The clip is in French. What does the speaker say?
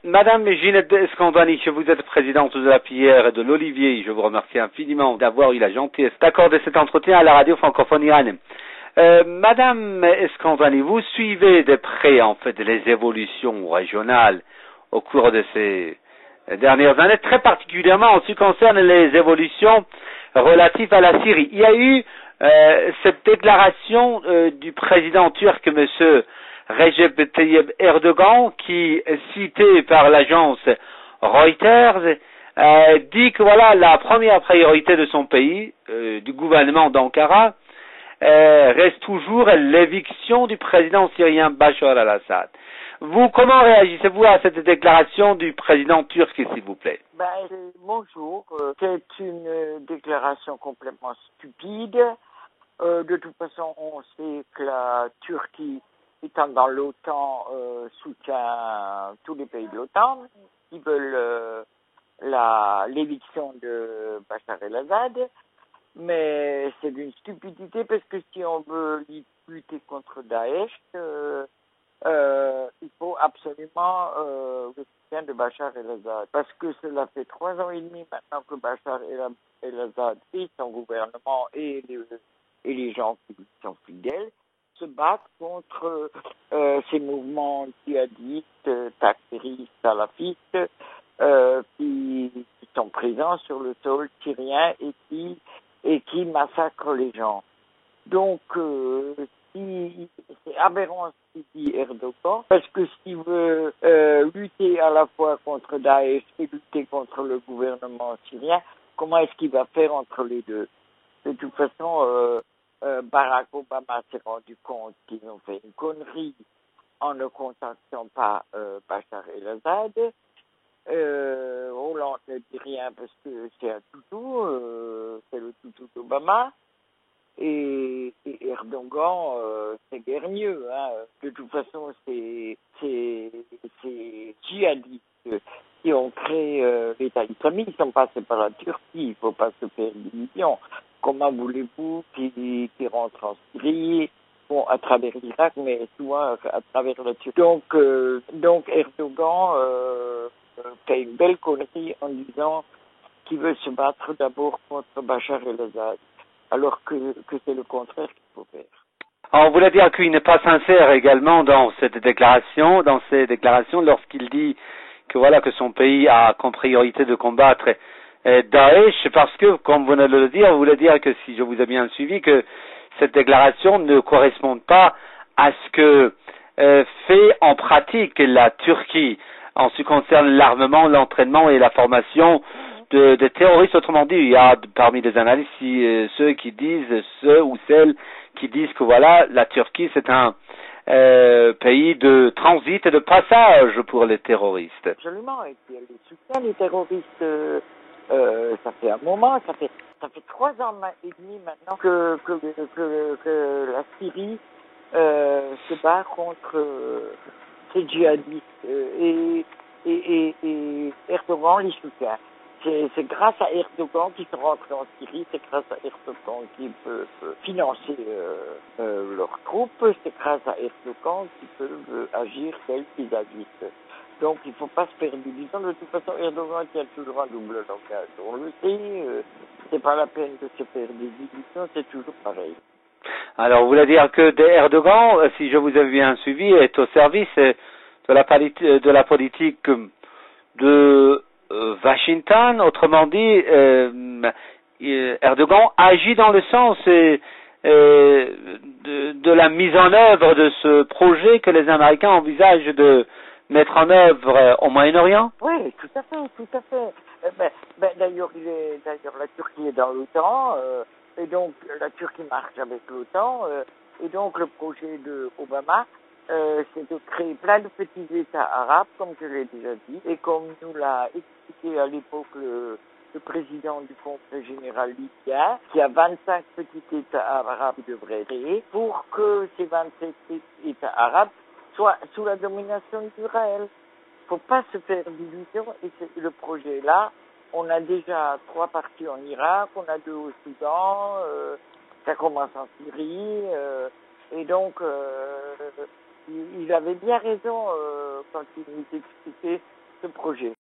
Madame Ginette Escandani, que vous êtes présidente de la Pierre et de l'Olivier, je vous remercie infiniment d'avoir eu la gentillesse d'accorder cet entretien à la radio francophone iranienne. Madame Escandani, vous suivez de près en fait les évolutions régionales au cours de ces dernières années, très particulièrement en ce qui concerne les évolutions relatives à la Syrie. Il y a eu cette déclaration du président turc, monsieur Recep Tayyip Erdogan, qui, cité par l'agence Reuters, dit que voilà la première priorité de son pays, du gouvernement d'Ankara, reste toujours l'éviction du président syrien Bachar al-Assad. Vous, comment réagissez-vous à cette déclaration du président turc, s'il vous plaît? Bonjour. C'est une déclaration complètement stupide. De toute façon, on sait que la Turquie, étant dans l'OTAN, soutient tous les pays de l'OTAN qui veulent l'éviction de Bachar el-Assad. Mais c'est d'une stupidité parce que si on veut lutter contre Daesh, il faut absolument le soutien de Bachar el-Assad. Parce que cela fait 3 ans et demi maintenant que Bachar el-Assad et son gouvernement et les gens qui sont fidèles se battent contre ces mouvements djihadistes, takfiristes, salafistes qui sont présents sur le sol syrien et qui massacrent les gens. Donc, c'est aberrant ce qu'il dit Erdogan, parce que s'il veut lutter à la fois contre Daesh et lutter contre le gouvernement syrien, comment est-ce qu'il va faire entre les deux? De toute façon, Barack Obama s'est rendu compte qu'ils ont fait une connerie en ne contactant pas Bachar el-Assad. Hollande ne dit rien parce que c'est un toutou, c'est le toutou d'Obama. Et Erdogan, c'est guère mieux. Hein. De toute façon, c'est djihadistes qui ont créé l'État islamique. Ils sont passés par la Turquie, il ne faut pas se faire d'illusions. Comment voulez-vous qu'ils rentrent en Syrie, bon, à travers l'Irak, mais souvent à travers la Turquie. Donc Erdogan fait une belle connerie en disant qu'il veut se battre d'abord contre Bachar el-Assad, alors que c'est le contraire qu'il faut faire. On voulait dire qu'il n'est pas sincère également dans ces déclarations lorsqu'il dit que voilà que son pays a comme priorité de combattre Daesh, parce que, comme vous venez de le dire, vous voulez dire que si je vous ai bien suivi, que cette déclaration ne correspond pas à ce que fait en pratique la Turquie en ce qui concerne l'armement, l'entraînement et la formation de terroristes. Autrement dit, il y a parmi les analystes ceux ou celles qui disent que voilà, la Turquie c'est un pays de transit et de passage pour les terroristes. Absolument, et puis elle soutient les terroristes. Ça fait un moment, ça fait 3 ans et demi maintenant que la Syrie se bat contre ces djihadistes et Erdogan les soutient. C'est grâce à Erdogan qu'ils sont rentrés en Syrie, c'est grâce à Erdogan qu'ils peuvent financer leurs troupes, c'est grâce à Erdogan qu'ils peuvent agir tels qu'ils agissent. Donc il ne faut pas se perdre d'illusions. De toute façon, Erdogan tient toujours un double langage. On le sait, c'est pas la peine de se perdre des illusions, c'est toujours pareil. Alors, vous voulez dire que Erdogan, si je vous ai bien suivi, est au service de la politique de Washington. Autrement dit, Erdogan agit dans le sens de la mise en œuvre de ce projet que les Américains envisagent de mettre en œuvre au Moyen-Orient? Oui, tout à fait. D'ailleurs, la Turquie est dans l'OTAN, et donc la Turquie marche avec l'OTAN, et donc le projet de Obama, c'est de créer plein de petits États arabes, comme je l'ai déjà dit, et comme nous l'a expliqué à l'époque le président du Congrès général libyen, qui a 25 petits États arabes qui devraient créer, pour que ces 27 États arabes soient sous la domination d'Israël. Il ne faut pas se faire d'illusions, et c'est le projet là. On a déjà 3 partis en Irak, on a 2 au Soudan, ça commence en Syrie, et donc il avait bien raison quand il nous expliquait projet.